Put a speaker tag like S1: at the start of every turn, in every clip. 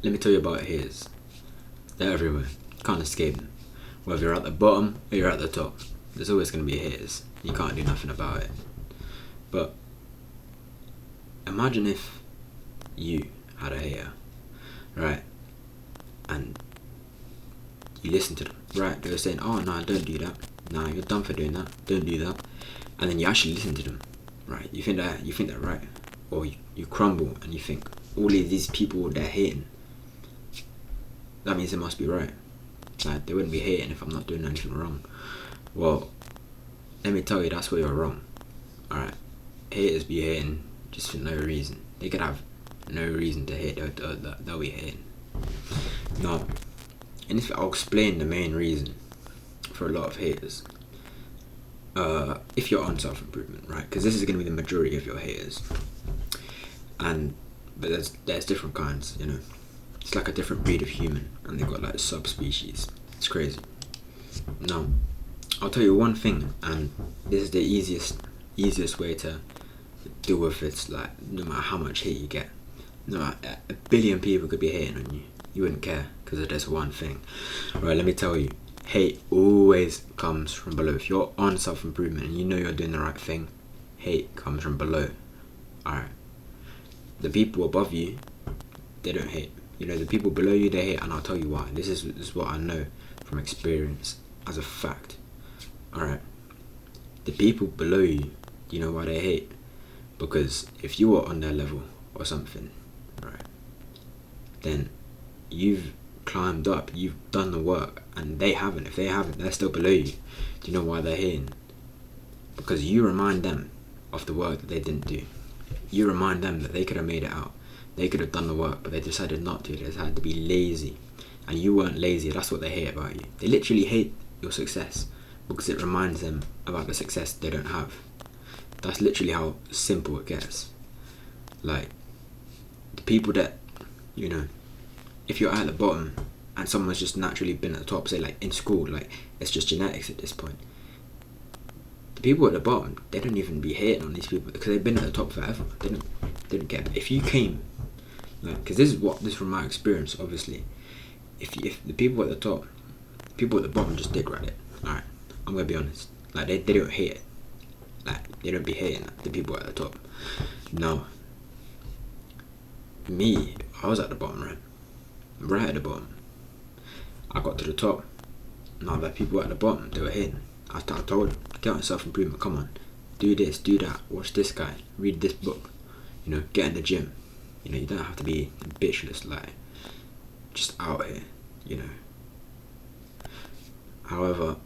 S1: let me tell you about haters. They're everywhere. You can't escape them. Whether you're at the bottom or you're at the top, there's always going to be haters. You can't do nothing about it. But imagine if you had a hater, right? And you listen to them, right? They were saying, "Oh no, don't do that. Nah, you're dumb for doing that. Don't do that." And then you actually listen to them, right? You think that right, or you crumble and you think all of these people they're hating. That means it must be right. Like, they wouldn't be hating if I'm not doing anything wrong. Well, let me tell you, that's where you're wrong. Alright, haters be hating just for no reason. They could have no reason to hate. They'll be hating. Now, and if I'll explain the main reason for a lot of haters. If you're on self-improvement, right? Because this is going to be the majority of your haters. But there's different kinds, you know. It's like a different breed of human, and they've got like subspecies. It's crazy. Now, I'll tell you one thing, and this is the easiest way to deal with it. Like, no matter how much hate you get, no matter, a billion people could be hating on you, you wouldn't care because of this one thing. Right? Let me tell you, hate always comes from below. If you're on self-improvement and you know you're doing the right thing, hate comes from below. Alright. The people above you, they don't hate. You know, the people below you, they hate, and I'll tell you why. This is what I know from experience as a fact. Alright. The people below you, you know why they hate? Because if you were on their level or something, right, then you've climbed up, you've done the work, and they haven't. If they haven't, they're still below you. Do you know why they're hating? Because you remind them of the work that they didn't do. You remind them that they could have made it out. They could have done the work, but they decided not to. They decided to be lazy. And you weren't lazy. That's what they hate about you. They literally hate your success because it reminds them about the success they don't have. That's literally how simple it gets. Like, the people that, you know, if you're at the bottom and someone's just naturally been at the top, say like in school, like it's just genetics at this point. The people at the bottom, they don't even be hating on these people because they've been at the top forever. They don't care. If you came, like, because this is from my experience, obviously. If the people at the top, people at the bottom just dig at it. Alright, I'm gonna be honest. Like, they don't hate it. Like, they don't be hating the people at the top. No. Me, I was at the bottom, right? Right at the bottom. I got to the top. Now the people at the bottom, they were hating. I told them, get on self-improvement, come on. Do this, do that, watch this guy, read this book. You know, get in the gym. You know, you don't have to be ambitious, like, just out here, you know. However,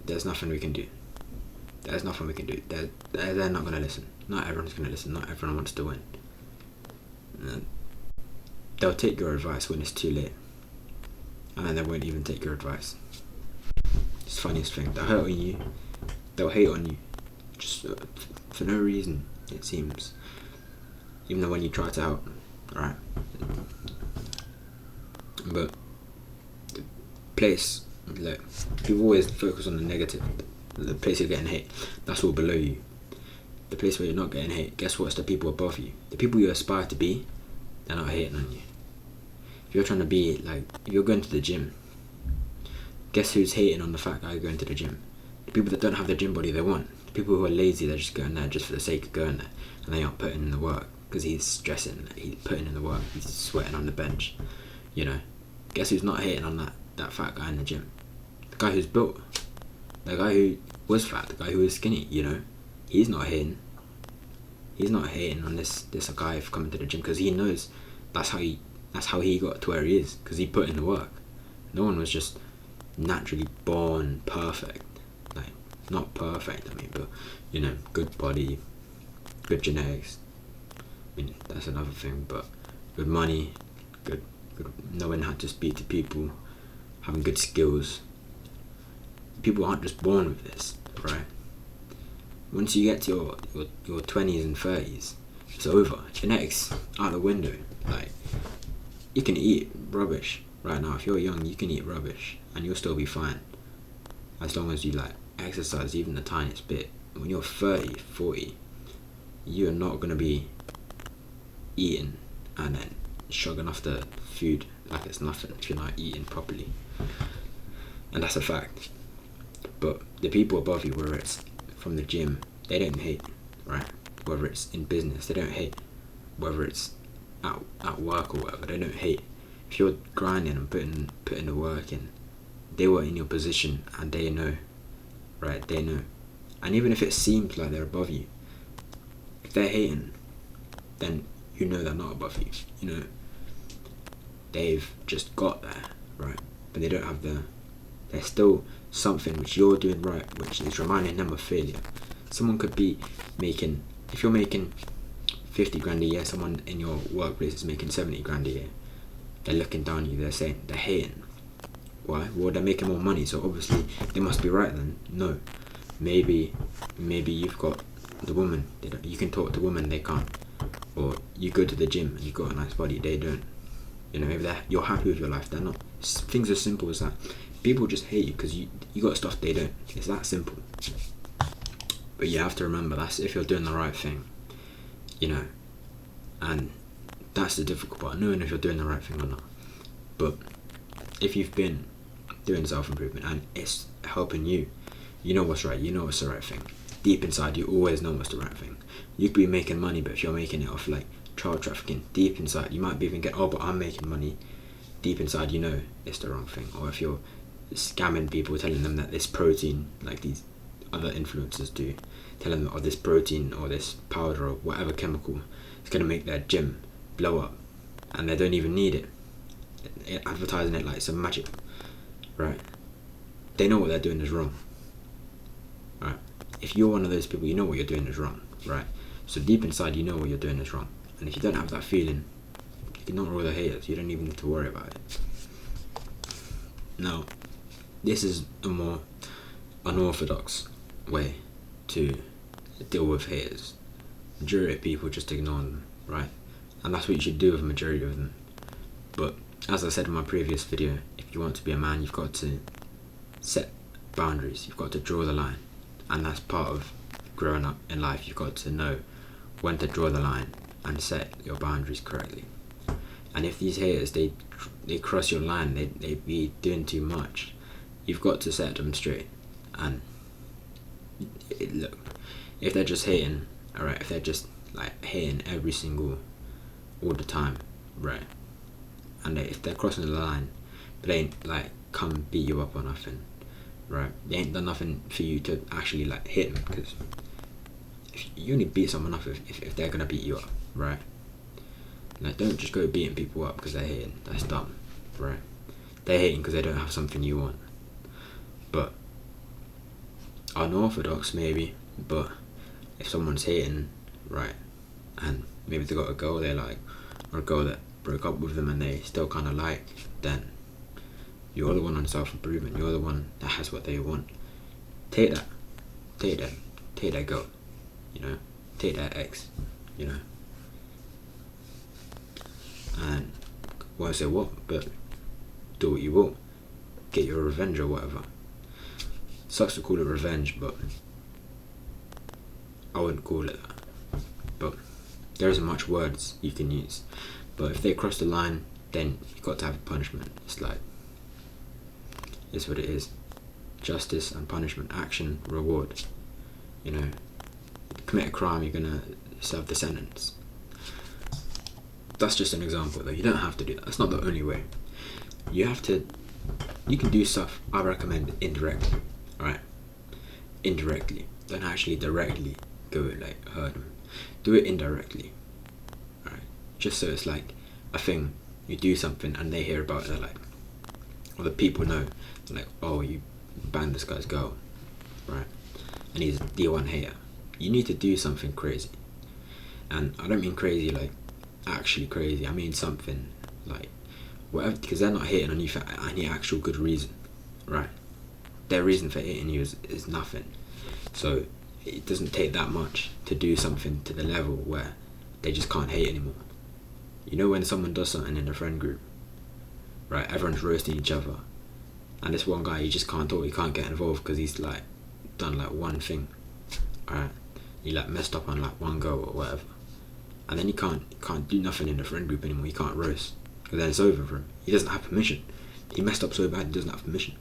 S1: there's nothing we can do. There's nothing we can do. They're not going to listen. Not everyone's going to listen. Not everyone wants to win. And they'll take your advice when it's too late. And then they won't even take your advice. It's the funniest thing. They'll hurt on you. They'll hate on you. Just for no reason, it seems. Even though when you try to help. Alright. But the place, like, people always focus on the negative. The place you're getting hate, that's all below you. The place where you're not getting hate, guess what? It's the people above you. The people you aspire to be, they're not hating on you. If you're trying to be, like, if you're going to the gym, guess who's hating on the fact that you're going to the gym? The people that don't have the gym body they want. The people who are lazy, they're just going there just for the sake of going there, and they aren't putting in the work because he's stressing, he's putting in the work, he's sweating on the bench. You know, guess who's not hating on that fat guy in the gym? The guy who's built. The guy who was fat, the guy who was skinny, you know, he's not hating. He's not hating on this guy for coming to the gym because he knows that's how he got to where he is, because he put in the work. No one was just naturally born perfect. Like, not perfect, I mean, but, you know, good body, good genetics. I mean, that's another thing, but good money, good knowing how to speak to people, having good skills. People aren't just born with this, right? Once you get to your 20s and 30s, it's over. Genetics out the window. Like, you can eat rubbish right now. If you're young, you can eat rubbish and you'll still be fine, as long as you, like, exercise even the tiniest bit. When you're 30, 40, you're not going to be eating and then shrugging off the food like it's nothing if you're not eating properly, and that's a fact. But the people above you, whether it's from the gym, they don't hate, right? Whether it's in business, they don't hate. Whether it's at work or whatever, they don't hate. If you're grinding and putting the work in, they were in your position and they know, right? They know. And even if it seems like they're above you, if they're hating, then you know they're not above you. You know, they've just got there, right? But they don't have there's still something which you're doing right, which is reminding them of failure. Someone could be making, if you're making 50 grand a year, someone in your workplace is making 70 grand a year. They're looking down on you, they're hating. Why? Well, they're making more money, so obviously they must be right then. No. Maybe you've got the woman, you can talk to women, they can't. Or you go to the gym and you've got a nice body, they don't. You know, maybe you're happy with your life, they're not. Things as simple as that. People just hate you because you got stuff they don't. It's that simple. But you have to remember, that's if you're doing the right thing, you know. And that's the difficult part, knowing if you're doing the right thing or not. But if you've been doing self-improvement and it's helping you, you know what's right, you know what's the right thing. Deep inside, you always know what's the right thing. You could be making money, but if you're making it off like child trafficking, deep inside, you might be even but I'm making money. Deep inside, you know it's the wrong thing. Or if you're scamming people, telling them that this protein, like these other influencers do, telling them, this protein or this powder or whatever chemical is going to make their gym blow up, and they don't even need it. Advertising it like some magic, right? They know what they're doing is wrong, right? If you're one of those people, you know what you're doing is wrong, right? So deep inside, you know what you're doing is wrong. And if you don't have that feeling, you can ignore all the haters. You don't even need to worry about it. Now, this is a more unorthodox way to deal with haters. Majority of people just ignore them, right? And that's what you should do with a majority of them. But as I said in my previous video, if you want to be a man, you've got to set boundaries. You've got to draw the line. And that's part of growing up in life. You've got to know when to draw the line and set your boundaries correctly. And if these haters, they cross your line, they be doing too much, you've got to set them straight. And look, if they're just hating, alright, if they're just like hating all the time, right, and if they're crossing the line, but they ain't like come beat you up or nothing, right, they ain't done nothing for you to actually like hit them, because you only beat someone up if they're gonna beat you up, right? Like, don't just go beating people up because they're hating. That's dumb, right? They're hating because they don't have something you want. But unorthodox maybe, but if someone's hating, right, and maybe they got a girl they like, or a girl that broke up with them and they still kind of like, then you're the one on self-improvement. You're the one that has what they want. Take that girl, you know, take that ex, you know, and won't say what, but do what you will, get your revenge or whatever. Sucks to call it revenge, but I wouldn't call it that. But there isn't much words you can use. But if they cross the line, then you've got to have a punishment. It's like, it's what it is. Justice and punishment, action, reward. You know, commit a crime, you're gonna serve the sentence. That's just an example though. You don't have to do that. That's not the only way. You can do stuff, I recommend, indirectly. Alright? Indirectly. Don't actually directly go like hurt them. Do it indirectly. Alright? Just so it's like a thing. You do something and they hear about it, they're like, or the people know, they're like, oh, you banned this guy's girl, right? And he's a D1 hater. You need to do something crazy. And I don't mean crazy like actually crazy, I mean something like whatever, because they're not hating on you for any actual good reason, right? Their reason for hating you is nothing. So it doesn't take that much to do something to the level where they just can't hate anymore. You know, when someone does something in a friend group, right, everyone's roasting each other, and this one guy, you just can't talk, you can't get involved because he's like done like one thing, alright, he like messed up on like one girl or whatever, and then he can't do nothing in the friend group anymore. He can't roast, and then it's over for him. He doesn't have permission. He messed up so bad he doesn't have permission.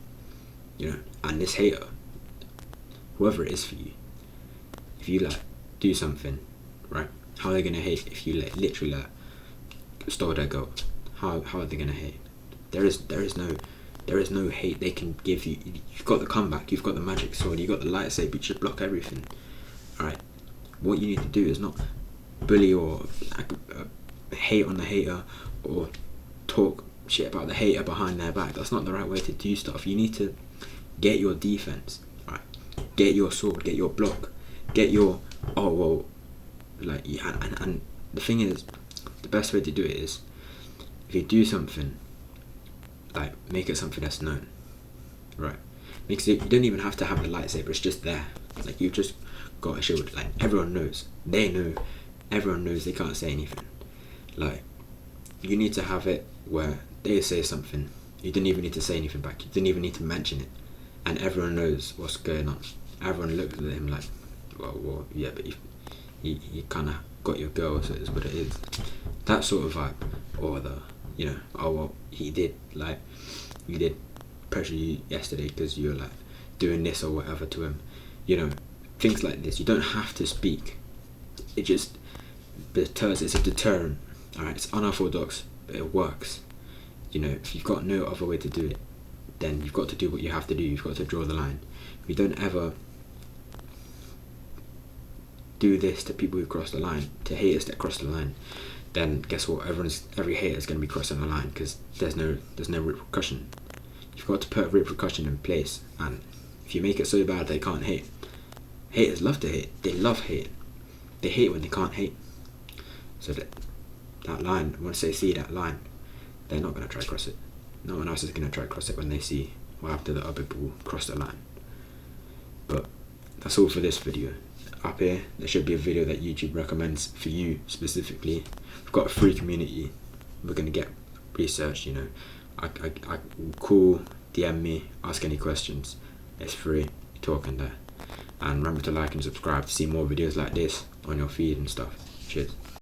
S1: You know, and this hater, whoever it is for you, if you like do something, right? How are they gonna hate if you like literally like stole their girl? How are they gonna hate? There is no hate they can give you. You've got the comeback. You've got the magic sword. You've got the lightsaber. You should block everything. All right. What you need to do is not bully or like, hate on the hater or talk shit about the hater behind their back. That's not the right way to do stuff. You need to get your defense, right? Get your sword, get your block, get your like yeah, and the thing is, the best way to do it is if you do something, like make it something that's known, right? Makes it, you don't even have to have a lightsaber. It's just there. Like you've just got a shield. Like everyone knows. They know. Everyone knows they can't say anything. Like you need to have it where they say something, you didn't even need to say anything back. You didn't even need to mention it, and everyone knows what's going on. Everyone looks at him like, well, yeah, but you kind of got your girl, so it's what it is. That sort of vibe, or the, you know, oh well, he did pressure you yesterday because you were like doing this or whatever to him. You know, things like this. You don't have to speak. It just deters. It's a deterrent. All right, it's unorthodox, but it works. You know, if you've got no other way to do it, then you've got to do what you have to do. You've got to draw the line. If you don't ever do this to people who cross the line, to haters that cross the line, then guess what? Every hater is going to be crossing the line because there's no repercussion. You've got to put a repercussion in place, and if you make it so bad they can't hate, haters love to hate. They love hating. They hate when they can't hate. So that line, once they see that line, they're not going to try to cross it. No one else is going to try to cross it when they see what after the other people cross the line. But that's all for this video. Up here, there should be a video that YouTube recommends for you specifically. We've got a free community. We're going to get research, you know. I call, DM me, ask any questions. It's free. You're talking there. And remember to like and subscribe to see more videos like this on your feed and stuff. Cheers.